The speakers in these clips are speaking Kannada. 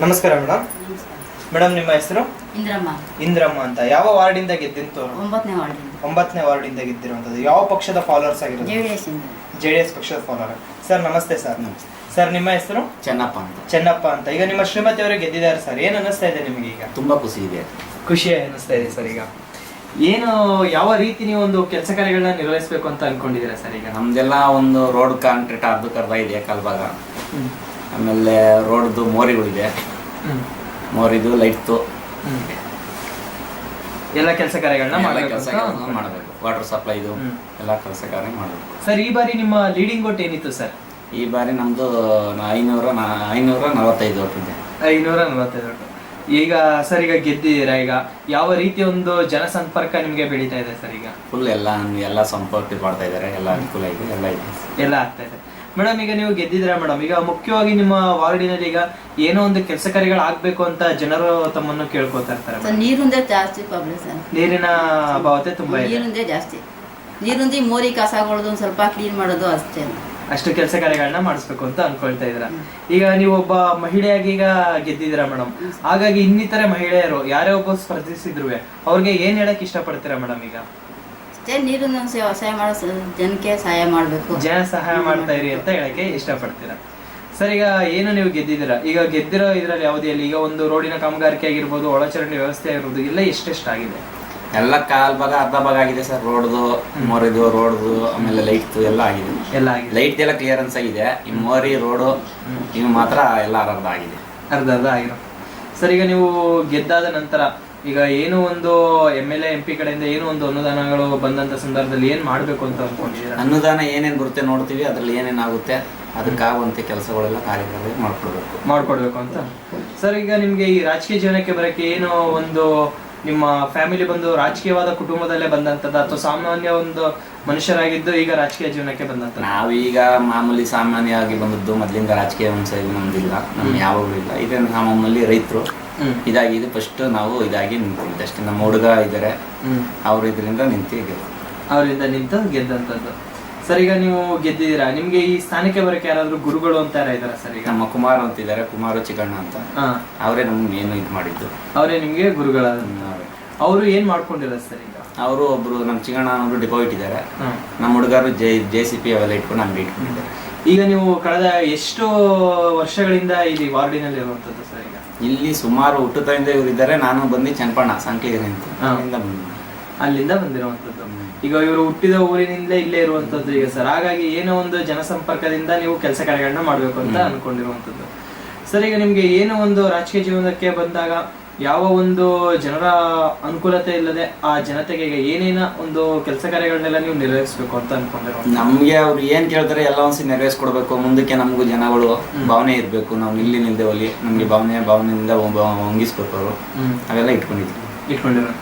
ನಮಸ್ಕಾರ ಮೇಡಮ್. ಮೇಡಮ್ ನಿಮ್ಮ ಹೆಸರು? ಇಂದ್ರಮ್ಮ ಅಂತ. ಯಾವ ವಾರ್ಡಿಂದ ಗೆದ್ದಿರ್ತವ್ರು? 9ನೇ ವಾರ್ಡಿಂದ ಗೆದ್ದಿರುವಂತದ್ದು. ಯಾವ ಪಕ್ಷದ ಫಾಲೋವರ್ಸ್ ಆಗಿರೋದು? ಜೆಡಿಎಸ್ ಪಕ್ಷದ ಫಾಲೋವರ್. ಸರ್ ನಮಸ್ತೆ ಸರ್. ಸರ್ ನಿಮ್ಮ ಹೆಸರು? ಚೆನ್ನಪ್ಪ ಅಂತ. ಈಗ ನಿಮ್ಮ ಶ್ರೀಮತಿ ಅವರು ಗೆದ್ದಿದ್ದಾರೆ ಸರ್, ಏನ್ ಅನಿಸ್ತಾ ಇದೆ ನಿಮಗೆ? ಈಗ ತುಂಬಾ ಖುಷಿ ಅನಿಸ್ತಾ ಇದೆ ಸರ್. ಈಗ ಏನು ಯಾವ ರೀತಿ ನೀವು ಒಂದು ಕೆಲಸ ಕಾರ್ಯಗಳನ್ನ ನಿರ್ವಹಿಸಬೇಕು ಅಂತ ಅನ್ಕೊಂಡಿದ್ದೀರಾ ಸರ್? ಈಗ ನಮ್ದೆಲ್ಲ ಒಂದು ರೋಡ್ ಕಾಂಕ್ರೀಟ್ ಅರ್ಧ ಇದೆ ಕಾಲ್ಭಾಗ, ಆಮೇಲೆ ರೋಡ್ದು ಮೋರಿಗಳಿದೆ, ಮೋರಿದು ಲೈಟ್ದು ಎಲ್ಲ ಕೆಲಸ ಕಾರ್ಯಗಳನ್ನ ಮಾಡಬೇಕು. ವಾಟರ್ ಸಪ್ಲೈದು ಎಲ್ಲ ಕೆಲಸ ಕಾರ್ಯ ಮಾಡಬೇಕು ಸರ್. ಈ ಬಾರಿ ನಿಮ್ಮ ಲೀಡಿಂಗ್ ಓಟ್ ಏನಿತ್ತು ಸರ್? ಈ ಬಾರಿ ನಮ್ದು 545 ಓಟ್ ಇದೆ. 545 ಓಟ್. ಈಗ ಸರ್ ಈಗ ಗೆದ್ದಿದ್ದೀರಾ, ಈಗ ಯಾವ ರೀತಿ ಒಂದು ಜನಸಂಪರ್ಕ ನಿಮ್ಗೆ ಬೆಳೀತಾ ಇದೆ ಸರ್? ಈಗ ಫುಲ್ ಎಲ್ಲ ಸಂಪರ್ಕ ಮಾಡ್ತಾ ಇದ್ದಾರೆ, ಎಲ್ಲ ಅನುಕೂಲ ಇದೆ, ಎಲ್ಲ ಆಗ್ತಾ ಇದೆ ಮೇಡಮ್. ಈಗ ನೀವು ಗೆದ್ದಿದ್ದೀರಾ ಮೇಡಮ್, ಈಗ ಮುಖ್ಯವಾಗಿ ನಿಮ್ಮ ವಾರ್ಡಿನಲ್ಲಿ ಈಗ ಏನೋ ಒಂದು ಕೆಲಸ ಕಾರ್ಯಗಳು ಆಗ್ಬೇಕು ಅಂತ ಜನರು ತಮ್ಮನ್ನು ಕೇಳ್ಕೊತಾ ಇರ್ತಾರೆ. ನೀರಿಂದೇ ಜಾಸ್ತಿ ಪ್ರಾಬ್ಲಮ್ ಸರ್. ನೀರಿನ ಅಭಾವತೆ ತುಂಬಾ ಇದೆ. ನೀರಿಂದೇ ಜಾಸ್ತಿ, ನೀರಿಂದೇ ಮೋರಿ ಕಸಗಳದು ಒಂದು ಸ್ವಲ್ಪ ಕ್ಲೀನ್ ಮಾಡೋದು ಅಷ್ಟೇ. ಅಷ್ಟು ಕೆಲಸ ಕಾರ್ಯಗಳನ್ನ ಮಾಡಿಸ್ಬೇಕು ಅಂತ ಅನ್ಕೊಳ್ತಾ ಇದ್ರ. ಈಗ ನೀವು ಒಬ್ಬ ಮಹಿಳೆಯಾಗಿ ಈಗ ಗೆದ್ದಿದ್ದೀರಾ ಮೇಡಮ್, ಹಾಗಾಗಿ ಇನ್ನಿತರೆ ಮಹಿಳೆಯರು ಯಾರೇ ಒಬ್ಬ ಸ್ಪರ್ಧಿಸಿದ್ರು ಅವ್ರಿಗೆ ಏನ್ ಹೇಳಕ್ ಇಷ್ಟಪಡ್ತೀರಾ ಮೇಡಮ್? ಈಗ ಅಷ್ಟೇ, ನೀರಿನ ಸಹಾಯ ಮಾಡೋ ಜನಕ್ಕೆ ಸಹಾಯ ಮಾಡ್ಬೇಕು, ಜನ ಸಹಾಯ ಮಾಡ್ತಾ ಇರಿ ಅಂತ ಹೇಳಕ್ಕೆ ಇಷ್ಟಪಡ್ತೀರಾ ಸರ್. ಈಗ ಏನು ನೀವು ಗೆದ್ದಿದ್ದೀರಾ, ಈಗ ಗೆದ್ದಿರೋ ಇದ್ರಲ್ಲಿ ಯಾವುದೇ ಈಗ ಒಂದು ರೋಡಿನ ಕಾಮಗಾರಿಕೆ ಆಗಿರ್ಬೋದು, ಒಳಚರಂಡಿ ವ್ಯವಸ್ಥೆ ಆಗಿರ್ಬೋದು, ಎಲ್ಲ ಎಷ್ಟೆಷ್ಟಾಗಿದೆ? ಎಲ್ಲ ಕಾಲ್ ಭಾಗ ಅರ್ಧ ಭಾಗ ಆಗಿದೆ ಸರ್. ರೋಡ್ದು ಮೋರಿದು ರೋಡ್ದು ಆಮೇಲೆ ಲೈಟ್ದು ಎಲ್ಲ ಆಗಿದೆ. ಲೈಟ್ ಎಲ್ಲ ಕ್ಲಿಯರೆನ್ಸ್ ಆಗಿದೆ. ಈ ಮೋರಿ ರೋಡು ಇವು ಮಾತ್ರ ಎಲ್ಲ ಅರ್ಧ ಆಗಿದೆ. ಅರ್ಧ ಆಗಿರೋ ಸರ್. ಈಗ ನೀವು ಗೆದ್ದಾದ ನಂತರ ಈಗ ಏನು ಒಂದು MLA MP ಕಡೆಯಿಂದ ಏನು ಒಂದು ಅನುದಾನಗಳು ಬಂದಂತ ಸಂದರ್ಭದಲ್ಲಿ ಏನ್ ಮಾಡ್ಬೇಕು ಅಂತ ಅನ್ಕೊಂಡಿದ್ದೀರಾ? ಅನುದಾನ ಏನೇನ್ ಬರುತ್ತೆ ನೋಡ್ತೀವಿ, ಅದ್ರಲ್ಲಿ ಏನೇನಾಗುತ್ತೆ ಅದಕ್ಕಾಗುವಂತೆ ಕೆಲಸಗಳೆಲ್ಲ ಕಾರ್ಯಗಳು ಮಾಡ್ಕೊಡ್ಬೇಕು ಅಂತ ಸರ್. ಈಗ ನಿಮ್ಗೆ ಈ ರಾಜಕೀಯ ಜೀವನಕ್ಕೆ ಬರಕ್ಕೆ ಏನು ಒಂದು ನಿಮ್ಮ ಫ್ಯಾಮಿಲಿ ಬಂದು ರಾಜಕೀಯವಾದ ಕುಟುಂಬದಲ್ಲೇ ಬಂದಂತದ ಅಥವಾ ಸಾಮಾನ್ಯ ಒಂದು ಮನುಷ್ಯರಾಗಿದ್ದು ಈಗ ರಾಜಕೀಯ ಜೀವನಕ್ಕೆ ಬಂದಂತ? ನಾವೀಗ ಮಾಮೂಲಿ ಸಾಮಾನ್ಯವಾಗಿ ಬಂದದ್ದು, ಮೊದ್ಲಿಂದ ರಾಜಕೀಯ ಅಂಶ ನಮ್ದಿಲ್ಲ, ನಮ್ಗೆ ಯಾವಾಗಲೂ ಇಲ್ಲ. ಇದೇ ಮಾಮೂಲಿ ರೈತರು ಇದಾಗಿದೆ. ಫಸ್ಟ್ ನಾವು ಇದಾಗಿ ನಿಂತಿದ್ದೆ ಅಷ್ಟೇ. ನಮ್ಮ ಹುಡುಗ ಇದ್ದಾರೆ, ಅವ್ರು ಇದರಿಂದ ನಿಂತು ಗೆದ್ದಂತದ್ದು ಸರ್. ಈಗ ನೀವು ಗೆದ್ದಿದ್ದೀರಾ, ನಿಮ್ಗೆ ಈ ಸ್ಥಾನಕ್ಕೆ ಬರಕ್ಕೆ ಯಾರಾದ್ರೂ ಗುರುಗಳು ಅಂತ ಇದಾರೆ ಸರ್? ಈಗ ನಮ್ಮ ಕುಮಾರ್ ಅಂತ ಇದ್ದಾರೆ, ಕುಮಾರ ಚಿಕ್ಕಣ್ಣ ಅಂತ, ಅವರೇ ನಮ್ಗೆ ಏನು ಇದು ಮಾಡಿದ್ದು, ಅವರೇ ನಿಮ್ಗೆ ಗುರುಗಳಾದ. ಅವರು ಏನ್ ಮಾಡ್ಕೊಂಡಿರ ಸರ್? ಈಗ ಅವರು ಒಬ್ರು ನಮ್ಮ ಚಿಕ್ಕಣ್ಣ ಅವರು ಡಿಪಾಸಿಟ್ ಇದ್ದಾರೆ, ನಮ್ಮ ಹುಡುಗರು JCP ಅವೆಲ್ಲ ಇಟ್ಕೊಂಡು ನಮ್ಗೆ ಇಟ್ಕೊಂಡಿದ್ದಾರೆ. ಈಗ ನೀವು ಕಳೆದ ಎಷ್ಟು ವರ್ಷಗಳಿಂದ ಇಲ್ಲಿ ವಾರ್ಡಿನಲ್ಲಿ ಇರುವಂತದ್ದು ಸರ್? ಈಗ ಇಲ್ಲಿ ಸುಮಾರು ಹುಟ್ಟುತ್ತಿಂದ ಇವರು ಇದ್ದಾರೆ. ನಾನು ಬಂದು ಚನ್ನಪಣ್ಣ ಸಂಕ್ಲಿಗೆ ಅಲ್ಲಿಂದ ಬಂದಿರುವಂತದ್ದು. ಈಗ ಇವರು ಹುಟ್ಟಿದ ಊರಿನಿಂದ ಇಲ್ಲೇ ಇರುವಂತದ್ದು ಈಗ ಸರ್. ಹಾಗಾಗಿ ಏನೋ ಒಂದು ಜನಸಂಪರ್ಕದಿಂದ ನೀವು ಕೆಲಸ ಕಾರ್ಯಗಳನ್ನ ಮಾಡ್ಬೇಕು ಅಂತ ಅನ್ಕೊಂಡಿರುವಂತದ್ದು ಸರ್. ಈಗ ನಿಮ್ಗೆ ಏನೋ ಒಂದು ರಾಜಕೀಯ ಜೀವನಕ್ಕೆ ಬಂದಾಗ ಯಾವ ಒಂದು ಜನರ ಅನುಕೂಲತೆ ಇಲ್ಲದೆ ಆ ಜನತೆಗೆ ಈಗ ಏನೇನ ಒಂದು ಕೆಲಸ ಕಾರ್ಯಗಳನ್ನೆಲ್ಲ ನೀವು ನಿರ್ವಹಿಸಬೇಕು ಅಂತ ಅನ್ಕೊಂಡಿರೋ? ನಮ್ಗೆ ಅವ್ರು ಏನ್ ಕೇಳ್ತಾರೆ ಎಲ್ಲ ಒಂದ್ಸಿ ನೆರವೇರಿಸ್ಕೊಡ್ಬೇಕು. ಮುಂದಕ್ಕೆ ನಮಗೂ ಜನಗಳು ಭಾವನೆ ಇರ್ಬೇಕು, ನಾವು ಇಲ್ಲಿ ನಿಲ್ದೇವಲ್ಲಿ ನಮ್ಗೆ ಭಾವನೆಯಿಂದ ಹೊಂಗಿಸ್ಬೇಕು ಅವರು, ಅವೆಲ್ಲ ಇಟ್ಕೊಂಡಿರೋ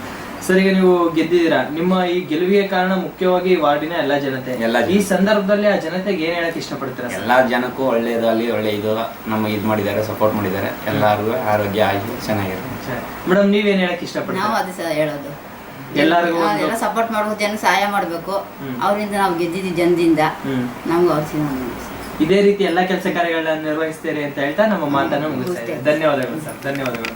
ಸರ್. ಈಗ ನೀವು ಗೆದ್ದಿದ್ದೀರಾ, ನಿಮ್ಮ ಈ ಗೆಲುವಿಗೆ ಕಾರಣ ಮುಖ್ಯವಾಗಿ ವಾರ್ಡಿನ ಎಲ್ಲ ಜನತೆ. ಈ ಸಂದರ್ಭದಲ್ಲಿ ಆ ಜನತೆಗೆ ಏನ್ ಹೇಳಕ್ ಇಷ್ಟಪಡ್ತೀರಾ? ಎಲ್ಲಾ ಜನಕ್ಕೂ ಒಳ್ಳೆಯದಲ್ಲಿ ಒಳ್ಳೆ ಇದು ನಮಗೆ ಇದು ಮಾಡಿದ್ದಾರೆ, ಸಪೋರ್ಟ್ ಮಾಡಿದ್ದಾರೆ. ಎಲ್ಲರಿಗೂ ಆರೋಗ್ಯ ಆಗಿ ಚೆನ್ನಾಗಿರುತ್ತೆ. ಮೇಡಮ್ ನೀವೇನ್ ಹೇಳಕ್ ಇಷ್ಟಪಡ್ತೀರಾ? ನಾವು ಅದೇ ಸರ್ ಹೇಳೋದು, ಎಲ್ಲರಿಗೂ ಸಪೋರ್ಟ್ ಮಾಡ್ಬೇಕು, ಜನ ಸಹಾಯ ಮಾಡ್ಬೇಕು. ಅವರಿಂದ ನಾವು ಗೆದ್ದಿದ್ದೀವಿ, ಜನದಿಂದ ನಮ್ಗೆ ಇದೇ ರೀತಿ ಎಲ್ಲಾ ಕೆಲಸ ಕಾರ್ಯಗಳನ್ನ ನಿರ್ವಹಿಸ್ತೀರಿ ಅಂತ ಹೇಳ್ತಾ ನಮ್ಮ ಮಾತನ್ನು ಮುಗಿಸ್ತಾ ಇದ್ದೇವೆ. ಧನ್ಯವಾದಗಳು ಸರ್. ಧನ್ಯವಾದಗಳು.